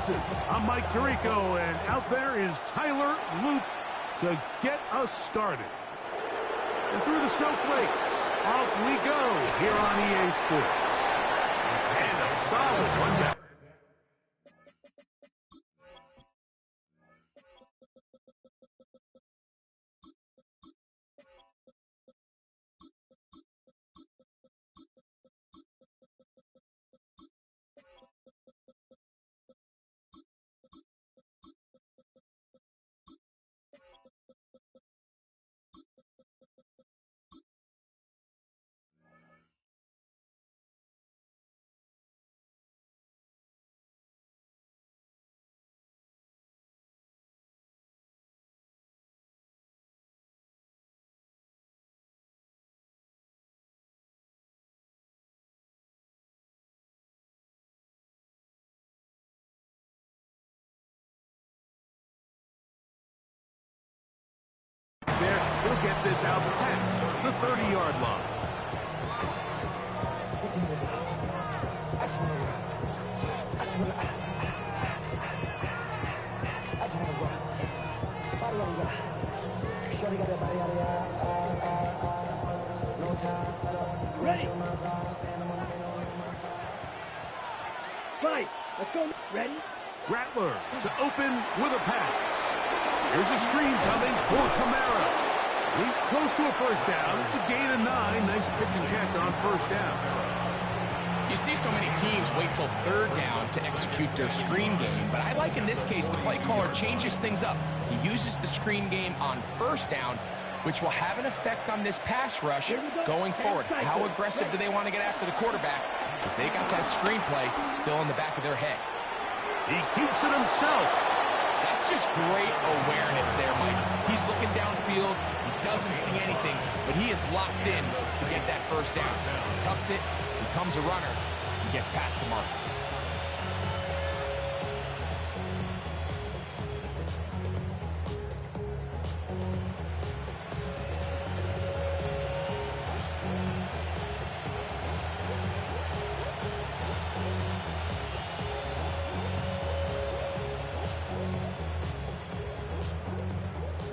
Johnson. I'm Mike Tirico, and out there is Tyler Loop to get us started. And through the snowflakes, off we go here on EA Sports. And a solid one back. There, he'll get this out past the 30-yard line. Ready. Fight. Let's go. Ready. Rattler to open with a pass. Here's a screen coming for Kamara. He's close to a first down. It's a gain of 9. Nice pitch and catch on first down. You see so many teams wait till third down to execute their screen game, but I like in this case the play caller changes things up. He uses the screen game on first down, which will have an effect on this pass rush going forward. How aggressive do they want to get after the quarterback? Because they got that screenplay still in the back of their head. He keeps it himself. That's just great awareness there, Mike. He's looking downfield. He doesn't see anything, but he is locked in to get that first down. He tucks it, becomes a runner, and gets past the mark.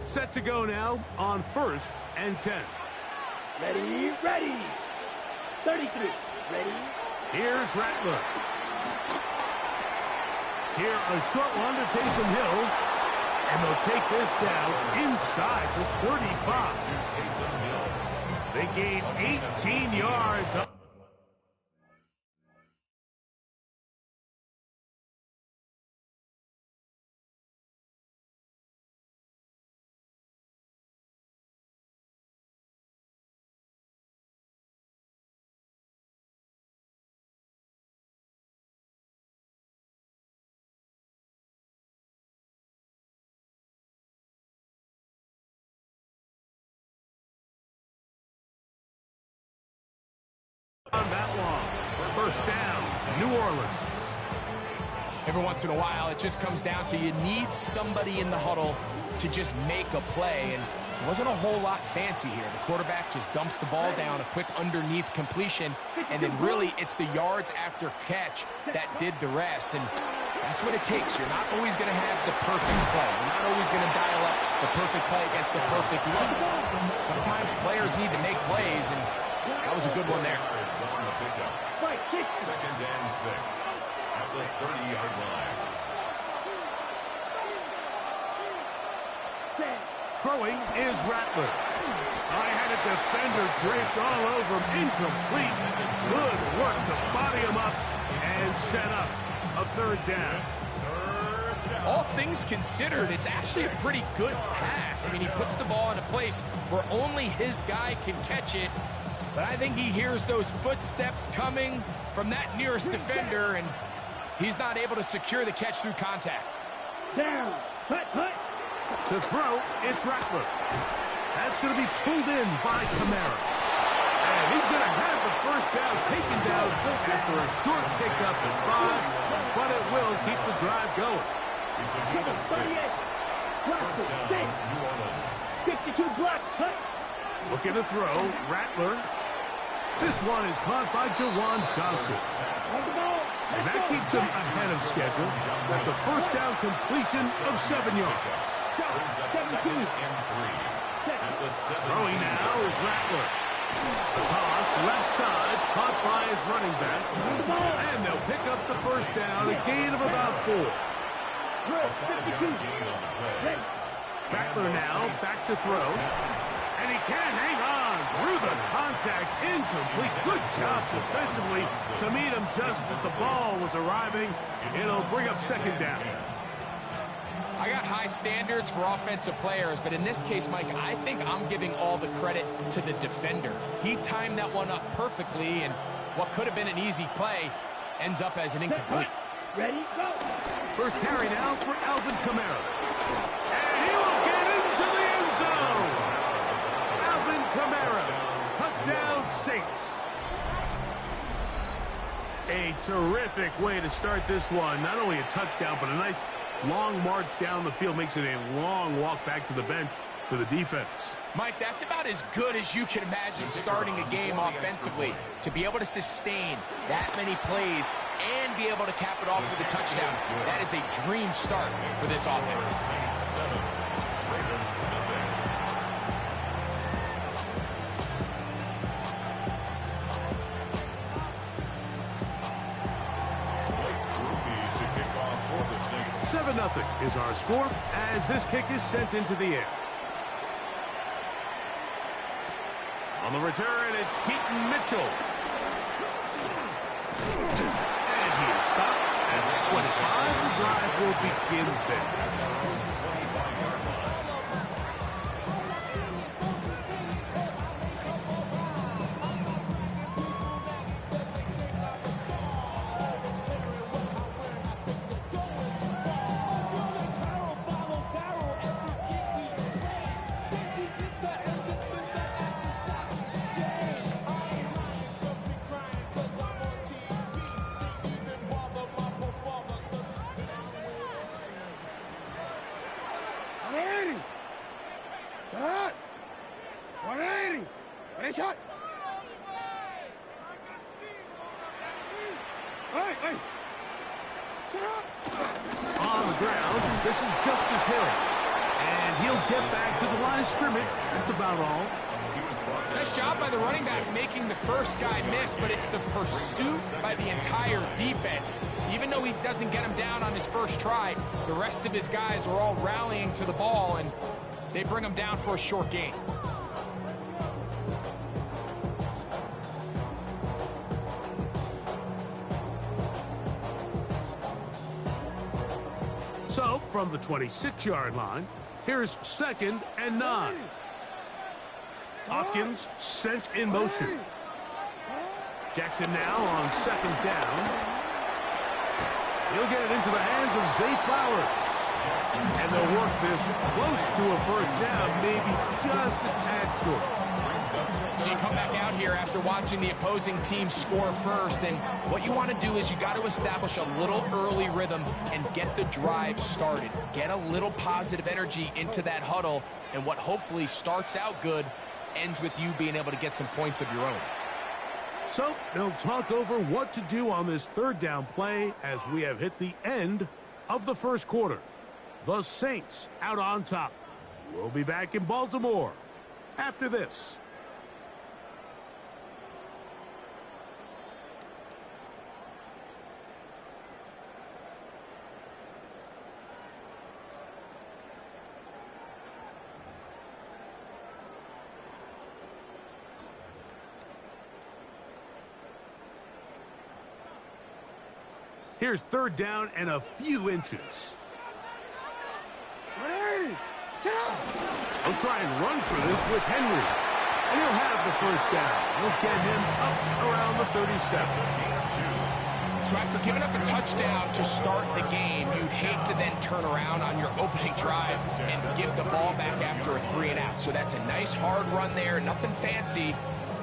Set to go now on 1st and 10. Ready. Ready. 33. Ready. Here's Rattler. Here, a short one to Taysom Hill. And they'll take this down inside the 35. They gain 18 yards up. On that long. First down, New Orleans. Every once in a while, it just comes down to you need somebody in the huddle to just make a play, and it wasn't a whole lot fancy here. The quarterback just dumps the ball down, a quick underneath completion, and then really it's the yards after catch that did the rest, and that's what it takes. You're not always going to have the perfect play. You're not always going to dial up the perfect play against the perfect look. Sometimes players need to make plays, and that was a good one there. Second and 6 at the 30-yard line. Throwing is Rattler. I had a defender draped all over him. Incomplete. Good work to body him up and set up a 3rd down. All things considered, it's actually a pretty good pass. I mean, he puts the ball in a place where only his guy can catch it. But I think he hears those footsteps coming from that nearest defender, and he's not able to secure the catch through contact. Down. Hut, hut. To throw, it's Rattler. That's going to be pulled in by Kamara. And he's going to have the first down taken down after a short pickup at 5, but it will keep the drive going. It's a gain of 6. First down, New Orleans. 52 block. Hut. Looking to throw, Rattler. This one is caught by Jawan Johnson. And that keeps him ahead of schedule. That's a first down completion of 7 yards. Throwing now is Rattler. The toss, left side, caught by his running back. And they'll pick up the first down, a gain of about 4. Rattler now back to throw. And he can't hang on through the contact. Incomplete. Good job defensively to meet him just as the ball was arriving. It'll bring up second down. I got high standards for offensive players, but in this case, Mike, I think I'm giving all the credit to the defender. He timed that one up perfectly, and what could have been an easy play ends up as an incomplete. Ready, go. First carry now for Alvin Kamara. And he will get into the end zone. Alvin Kamara, touchdown Saints. A terrific way to start this one. Not only a touchdown, but a nice long march down the field. Makes it a long walk back to the bench for the defense. Mike, that's about as good as you can imagine starting a game offensively. To be able to sustain that many plays and be able to cap it off with a touchdown, that is a dream start for this offense. Seven 7-0 is our score as this kick is sent into the air. On the return, it's Keaton Mitchell. And he is stopped at 25. The drive will begin there. On the ground, this is Justice Hill. And he'll get back to the line of scrimmage. That's about all. Nice job by the running back making the first guy miss, but it's the pursuit by the entire defense. Even though he doesn't get him down on his first try, the rest of his guys are all rallying to the ball, and they bring him down for a short gain. So, from the 26-yard line, here's 2nd and 9. Hopkins sent in motion. Jackson now on 2nd down. He'll get it into the hands of Zay Flowers. And they'll work this close to a first down, maybe just a tad short. So you come back out here after watching the opposing team score first, and what you want to do is you got to establish a little early rhythm and get the drive started. Get a little positive energy into that huddle, and what hopefully starts out good ends with you being able to get some points of your own. So they'll talk over what to do on this 3rd down play as we have hit the end of the first quarter. The Saints out on top. We'll be back in Baltimore after this. Here's 3rd down and a few inches. He'll try and run for this with Henry. And he'll have the first down. He'll get him up around the 37. So after giving up a touchdown to start the game, you'd hate to then turn around on your opening drive and give the ball back after a 3-and-out. So that's a nice hard run there. Nothing fancy,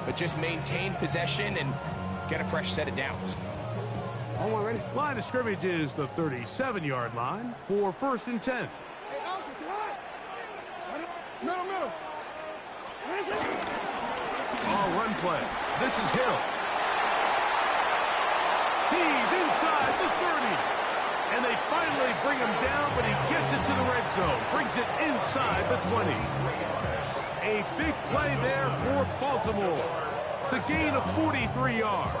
but just maintain possession and get a fresh set of downs. Line of scrimmage is the 37-yard line for 1st and 10. Middle. All run play. This is Hill. He's inside the 30. And they finally bring him down, but he gets it to the red zone. Brings it inside the 20. A big play there for Baltimore. It's a gain of 43 yards.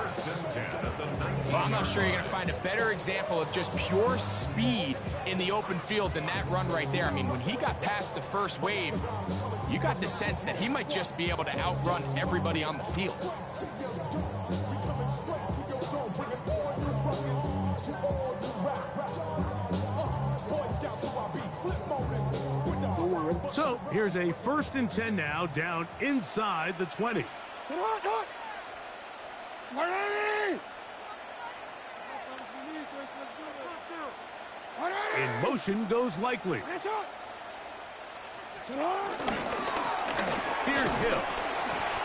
Well, I'm not sure you're going to find a better example of just pure speed in the open field than that run right there. I mean, when he got past the first wave, you got the sense that he might just be able to outrun everybody on the field. So here's a 1st and 10 now, down inside the 20. In motion goes Likely. Here's Hill.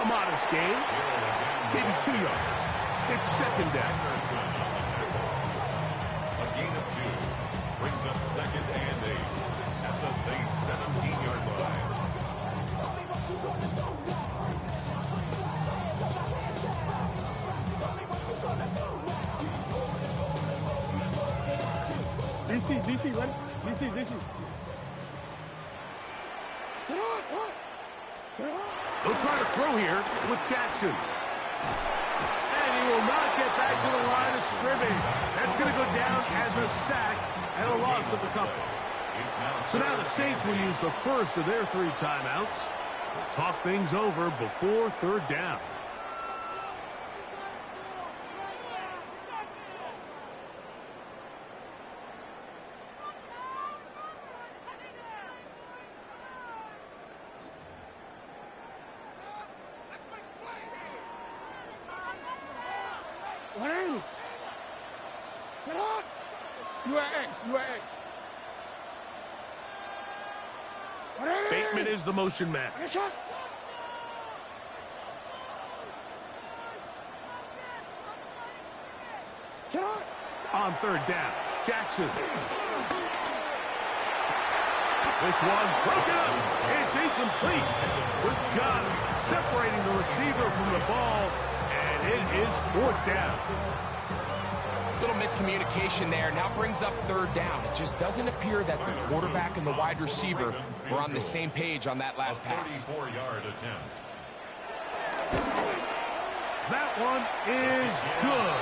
A modest gain. Maybe 2 yards. It's 2nd down. A gain of 2 brings up 2nd and 8 at the Saints 17-yard line. DC, ready? DC. They'll try to throw here with Jackson. And he will not get back to the line of scrimmage. That's going to go down as a sack and a loss of a couple. So now the Saints will use the first of their 3 timeouts to talk things over before 3rd down. Bateman is the motion man. On 3rd down, Jackson. This one broken up. It's incomplete. With John separating the receiver from the ball, and it is 4th down. Little miscommunication there. Now brings up 3rd down. It just doesn't appear that the quarterback and the wide receiver were on the same page on that last pass. 44-yard attempt. That one is good.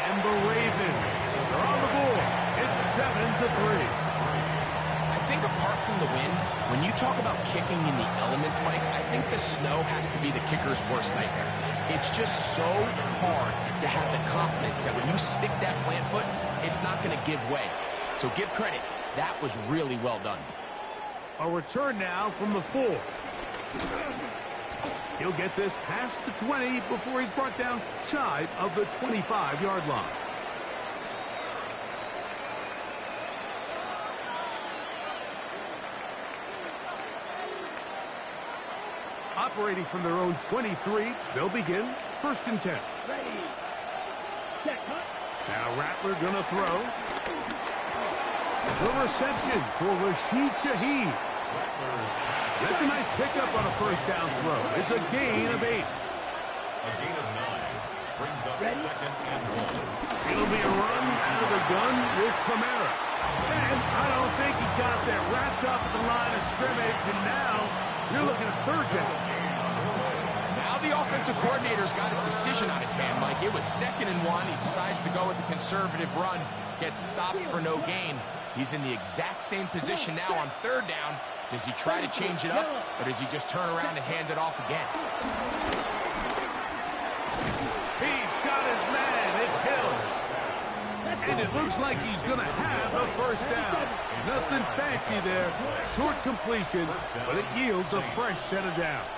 And the Ravens are on the board. It's 7-3. I think apart from the wind, when you talk about kicking in the elements, Mike, I think the snow has to be the kicker's worst nightmare. It's just so hard to have the confidence that when you stick that plant foot, it's not going to give way. So give credit. That was really well done. A return now from the 4. He'll get this past the 20 before he's brought down shy of the 25-yard line. Operating from their own 23, they'll begin 1st and 10. Now Rattler gonna throw. The reception for Rashid Shaheed. That's a nice pickup on a 1st down throw. It's a gain of 8. A gain of 9 brings up 2nd and 1. It'll be a run out of the gun with Kamara. And I don't think he got that wrapped up at the line of scrimmage, and now you're looking at 3rd down. Now the offensive coordinator's got a decision on his hand, Mike. It was 2nd and 1. He decides to go with the conservative run, gets stopped for no gain. He's in the exact same position now on 3rd down. Does he try to change it up, or does he just turn around and hand it off again? He's got his man. It's Hill. And it looks like he's going to have a 1st down. Nothing fancy there. Short completion, but it yields a fresh set of downs.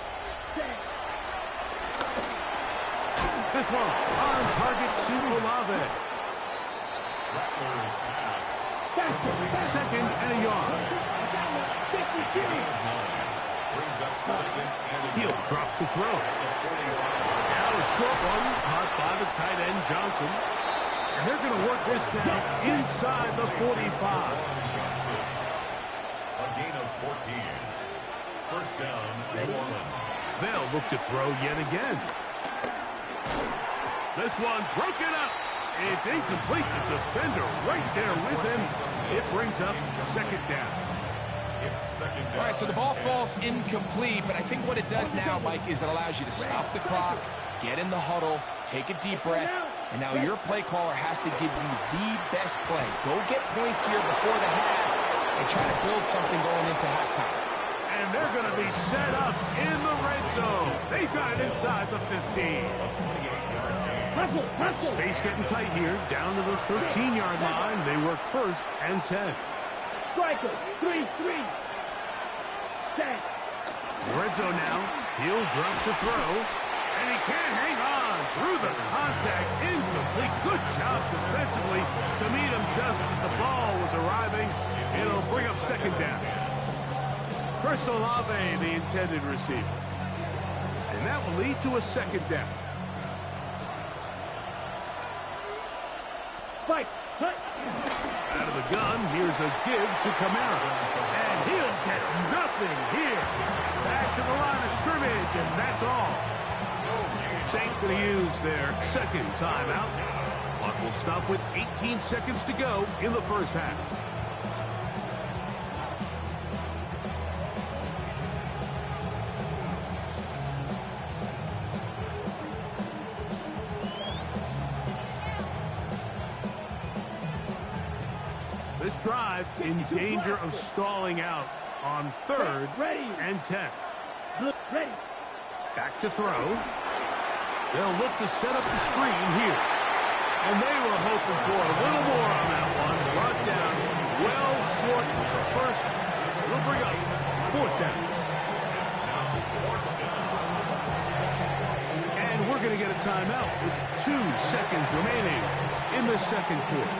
This one on target to Olave. 2nd and a yard. He'll drop to throw. Now a short one caught by the tight end Johnson. And they're going to work this down inside the 45. A gain of 14. 1st down, New Orleans. They'll look to throw yet again. This one broken up. It's incomplete. The defender right there with him. It brings up second down. It's second down. All right, so the ball falls incomplete, but I think what it does now, Mike, is it allows you to stop the clock, get in the huddle, take a deep breath, and now your play caller has to give you the best play. Go get points here before the half and try to build something going into halftime. And they're going to be set up in the red zone. They got it inside the 15. Space getting tight here. Down to the 13-yard line. They work first and 10. Striker, 3-3. 10. Red zone now. He'll drop to throw. And he can't hang on through the contact. Incomplete. Good job defensively to meet him just as the ball was arriving. It'll bring up second down. Chris Olave, the intended receiver. And that will lead to a second down. Fight. Out of the gun, here's a give to Kamara. And he'll get nothing here. Back to the line of scrimmage, and that's all. Saints going to use their second timeout. Clock will stop with 18 seconds to go in the first half. This drive in danger of stalling out on third and 10. Ready. Back to throw. They'll look to set up the screen here. And they were hoping for a little more on that one. Brought down well short of the first. It'll bring up fourth down. And we're going to get a timeout with 2 seconds remaining in the second quarter.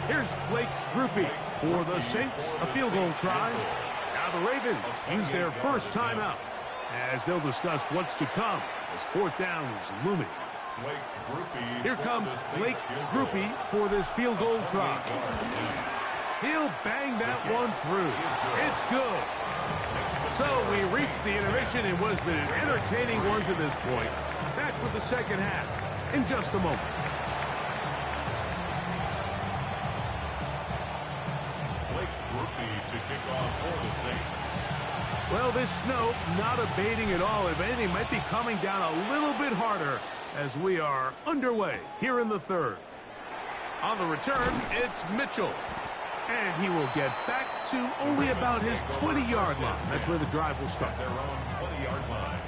Here's Blake Groupie for the Saints, a field goal try. Now the Ravens use their first timeout as they'll discuss what's to come as fourth down is looming. Here comes Blake Groupie for this field goal try. He'll bang that one through. It's good. So we reached the intermission. It was been an entertaining one to this point. Back with the second half in just a moment. To kick off for the Saints. Well, this snow not abating at all. If anything, might be coming down a little bit harder as we are underway here in the third. On the return, it's Mitchell. And he will get back to only about his 20-yard line. That's where the drive will start. Their own 20-yard line.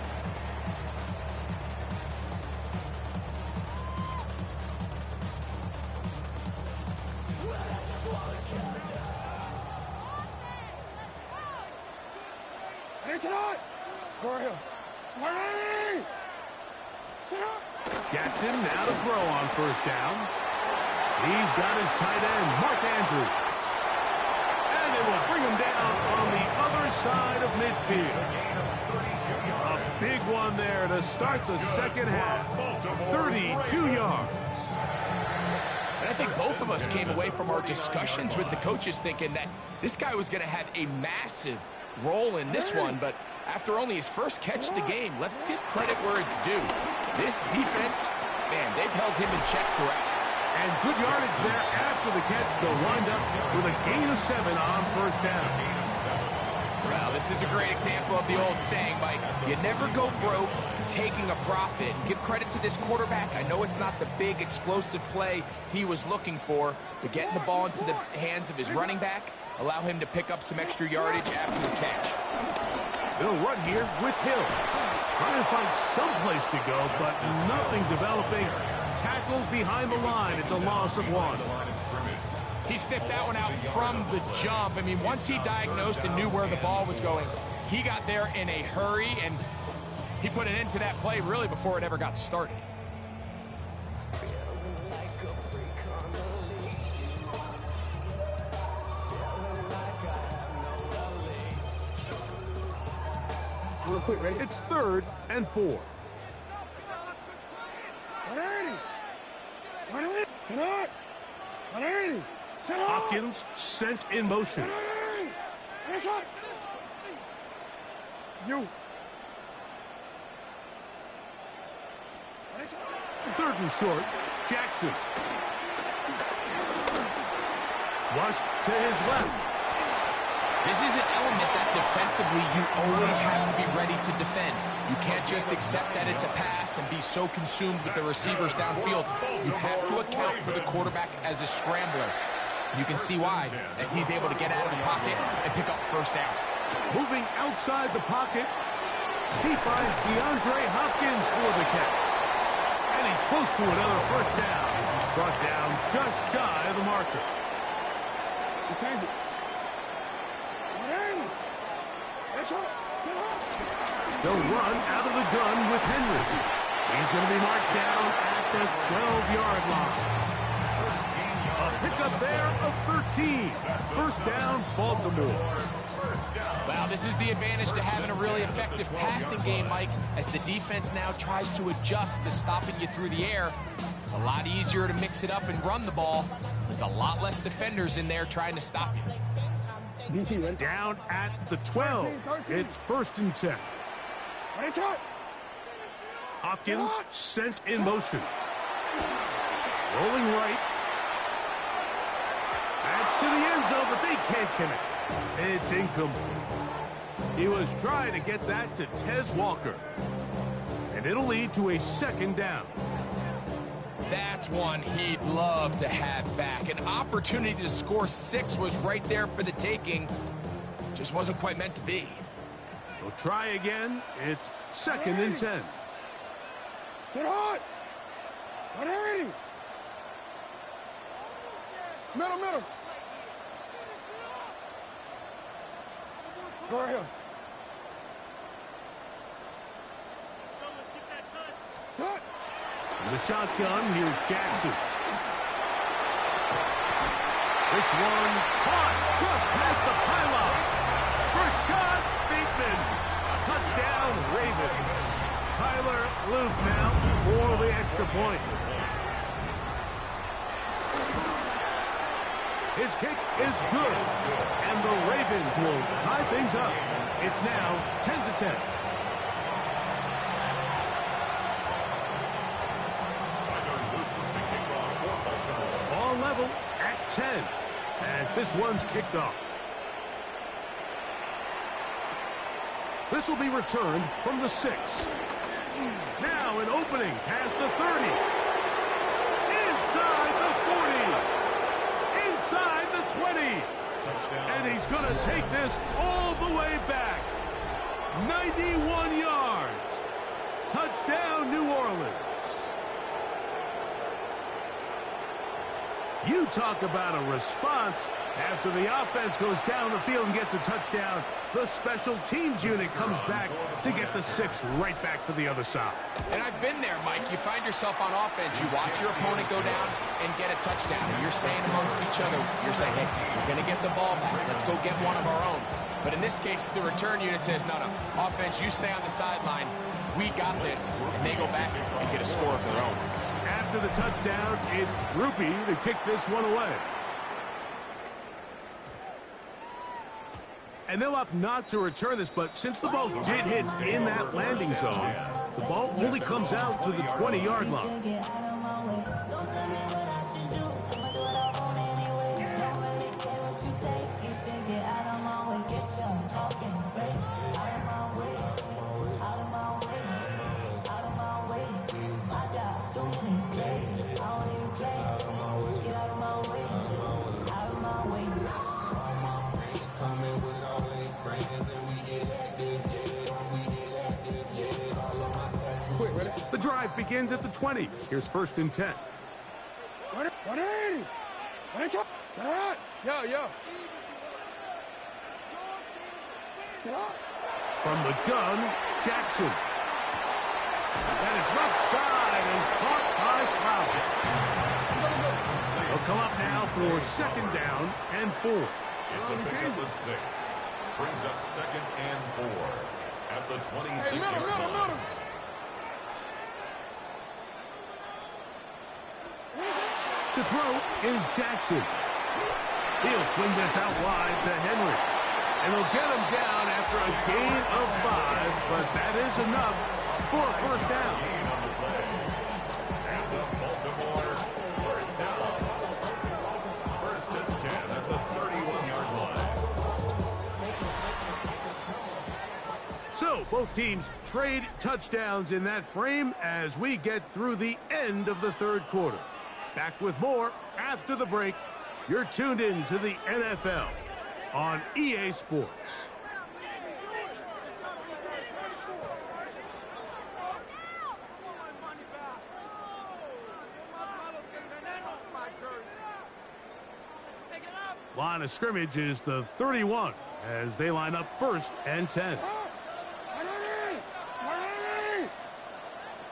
Jackson now to throw on first down. He's got his tight end, Mark Andrews. And it will bring him down on the other side of midfield. A big one there to start the second half. 32 yards. And I think both of us came away from our discussions with the coaches thinking that this guy was going to have a massive role in this one, but after only his first catch of the game, let's give credit where it's due. This defense, man, they've held him in check throughout. And good yardage there after the catch. They'll wind up with a gain of 7 on first down. Well, this is a great example of the old saying, Mike, you never go broke taking a profit. And give credit to this quarterback. I know it's not the big explosive play he was looking for, but getting the ball into the hands of his running back, allow him to pick up some extra yardage after the catch. They'll run here with Hill. Trying to find some place to go, but nothing developing. Tackled behind the line. It's a loss of 1. He sniffed that one out from the jump. I mean, once he diagnosed and knew where the ball was going, he got there in a hurry, and he put an end to that play really before it ever got started. Real quick, ready? It's 3rd and 4. Hopkins sent in motion. Third and short, Jackson. Flush to his left. This is an element that defensively you always have to be ready to defend. You can't just accept that it's a pass and be so consumed with the receivers downfield. You have to account for the quarterback as a scrambler. You can see why, as he's able to get out of the pocket and pick up first down. Moving outside the pocket, he finds DeAndre Hopkins for the catch. And he's close to another first down. He's brought down just shy of the marker. He changed it. They'll run out of the gun with Henry. He's going to be marked down at the 12-yard line. A pickup there of 13. First down, Baltimore. Well, this is the advantage to having a really effective passing game, Mike, as the defense now tries to adjust to stopping you through the air. It's a lot easier to mix it up and run the ball. There's a lot less defenders in there trying to stop you. Down at the 12. It's first and 10. Hopkins sent in motion. Rolling right. That's to the end zone, but they can't connect. It's incomplete. He was trying to get that to Tez Walker. And it'll lead to a second down. That's one he'd love to have back. An opportunity to score 6 was right there for the taking. Just wasn't quite meant to be. We'll try again. It's second and 10. Sit hot. Middle. Go right here. Touch. The shotgun, here's Jackson. This one caught just past the pylon. First shot, Bateman. Touchdown, Ravens. Tyler Luke now for the extra point. His kick is good, and the Ravens will tie things up. It's now 10-10. Ball level at 10 as this one's kicked off. This will be returned from the 6. Now an opening past the 30. Inside the 40. Inside the 20. Touchdown. And he's going to take this all the way back. 91 yards. Touchdown, New Orleans. You talk about a response. After the offense goes down the field and gets a touchdown, the special teams unit comes back to get the 6 right back for the other side. And I've been there, Mike. You find yourself on offense. You watch your opponent go down and get a touchdown. And you're saying amongst each other, you're saying, hey, we're going to get the ball back. Let's go get one of our own. But in this case, the return unit says, no, offense, you stay on the sideline. We got this. And they go back and get a score of their own. After the touchdown, it's Groupie to kick this one away. And they'll opt not to return this, but since the ball did hit in that landing zone, the ball only comes out to the 20-yard line. The drive begins at the 20. Here's first and 10. From the gun, Jackson. That is left side and caught by Flowers. They'll come up now for second down and 4. It's a pickup of 6. Brings up second and 4 at the 26-yard line. To throw is Jackson. He'll swing this out wide to Henry. And he'll get him down after a gain of 5, but that is enough for a first down. And So, both teams trade touchdowns in that frame as we get through the end of the third quarter. Back with more after the break. You're tuned in to the NFL on EA Sports. Line of scrimmage is the 31 as they line up 1st and 10.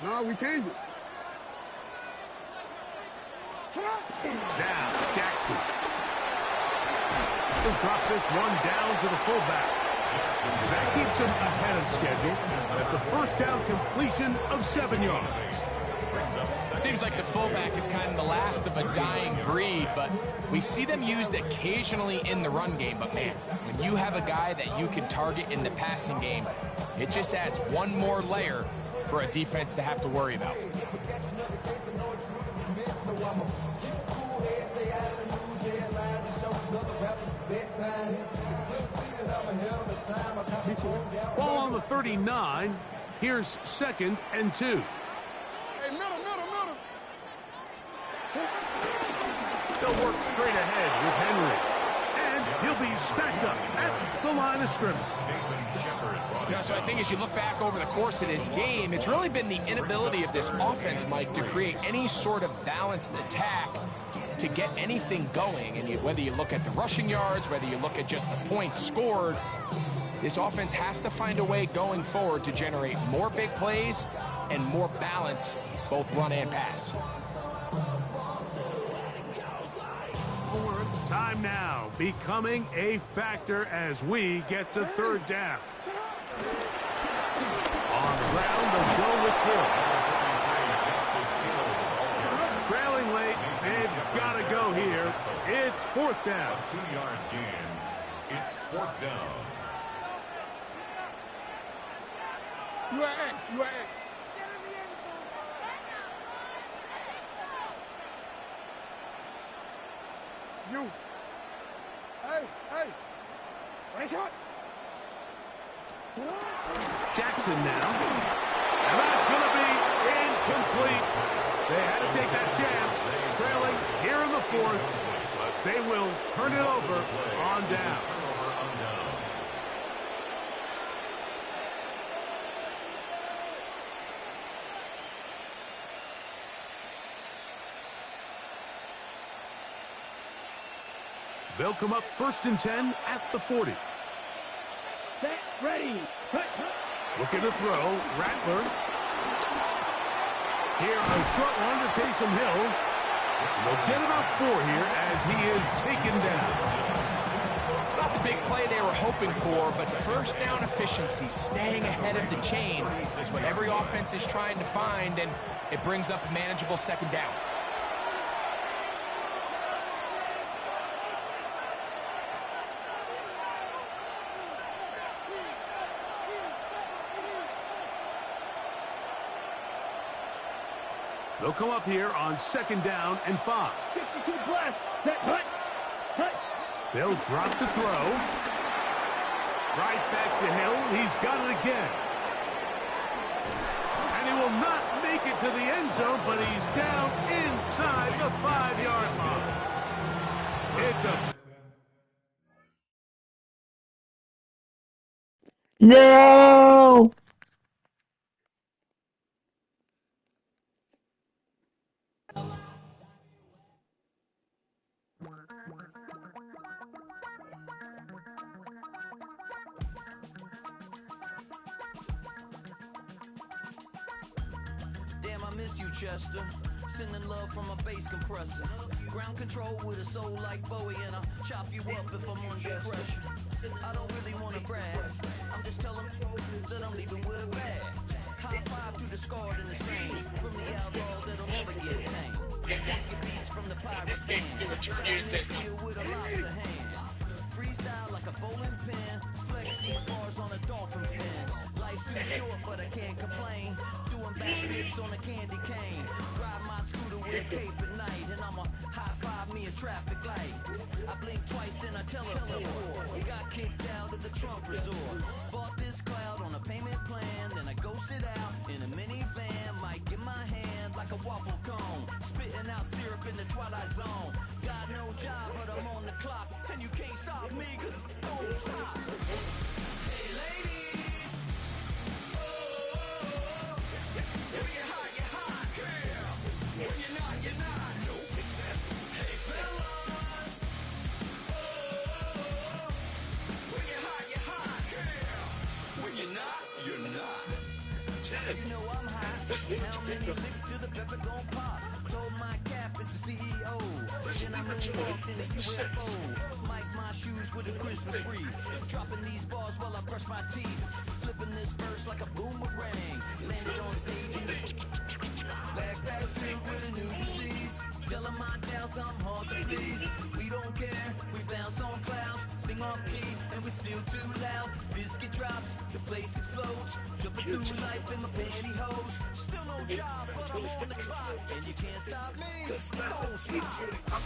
No, we changed it. Now, Jackson. He'll drop this one down to the fullback. That keeps him ahead of schedule. That's a first down completion of 7 yards. Seems like the fullback is kind of the last of a dying breed, but we see them used occasionally in the run game. But man, when you have a guy that you can target in the passing game, it just adds one more layer for a defense to have to worry about. Ball on the 39. Here's 2nd and 2. Hey, middle. They'll work straight ahead with Henry. And he'll be stacked up at the line of scrimmage. So I think as you look back over the course of this game, it's really been the inability of this offense, Mike, to create any sort of balanced attack to get anything going. And whether you look at the rushing yards, whether you look at just the points scored, this offense has to find a way going forward to generate more big plays and more balance, both run and pass. Time now becoming a factor as we get to 3rd down. On the ground, they'll go with Hill. Trailing late, they've got to go here. It's 4th down. 2-yard gain. It's 4th down. You are X. You. Hey. Right shot. Jackson now. And that's going to be incomplete. They had to take that chance, trailing here in the 4th, but they will turn it over on down. They'll come up 1st and 10 at the 40. Set, ready. Looking to throw, Rattler. Here, a short one to Taysom Hill. They'll get about 4 here as he is taken down. It's not the big play they were hoping for, but first down efficiency, staying ahead of the chains, is what every offense is trying to find, and it brings up a manageable 2nd down. They'll come up here on 2nd down and 5. They'll drop to throw. Right back to Hill. He's got it again. And he will not make it to the end zone, but he's down inside the 5-yard line. It's a... No! Damn, I miss you, Chester. Sending love from a bass compressor. Ground control with a soul like Bowie, and I'll chop you up if I'm under pressure. I don't really want to brag. I'm just telling that I'm leaving with a bag. High five to the scarred and the strange. From the outlaw that'll never get tamed. Basket beats from the pirates. This game's doing tributes. With a lobster hand. Freestyle like a bowling pin. Flex these bars on a dolphin fin. Life's too short, but I can't complain. Doing backflips on a candy cane. Ride my scooter with a cape at night. And I'ma high-five me a traffic light. I blink twice, then I teleport. Got kicked out of the Trump resort. Bought this cloud on a payment plan. Then I ghosted out in a minivan. Mic in my hand like a waffle cone. Spitting out syrup in the twilight zone. Got no job, but I'm on the clock. And you can't stop me, cause I don't stop. Hey ladies, oh, when you're hot, you're hot, girl. When you're not, you're not. Hey fellas, oh, when you're hot, girl. When you're not, you're not. You know I'm hot. How many licks till the pepper gon' pop? Told my cap it's the CEO. Then I moonwalked in a UFO. Mic my shoes with a Christmas wreath. Dropping these bars while I brush my teeth. Flipping this verse like a boomerang. Landed on stage in the backpack filled with a new disease. Tell them my doubts, I'm hard to please. We don't care, we bounce on clouds. Sing off key, and we're still too loud. Biscuit drops, the place explodes. Jumping through life in my pantyhose. Still no job, but I'm on the clock. And you can't stop me. Don't stop.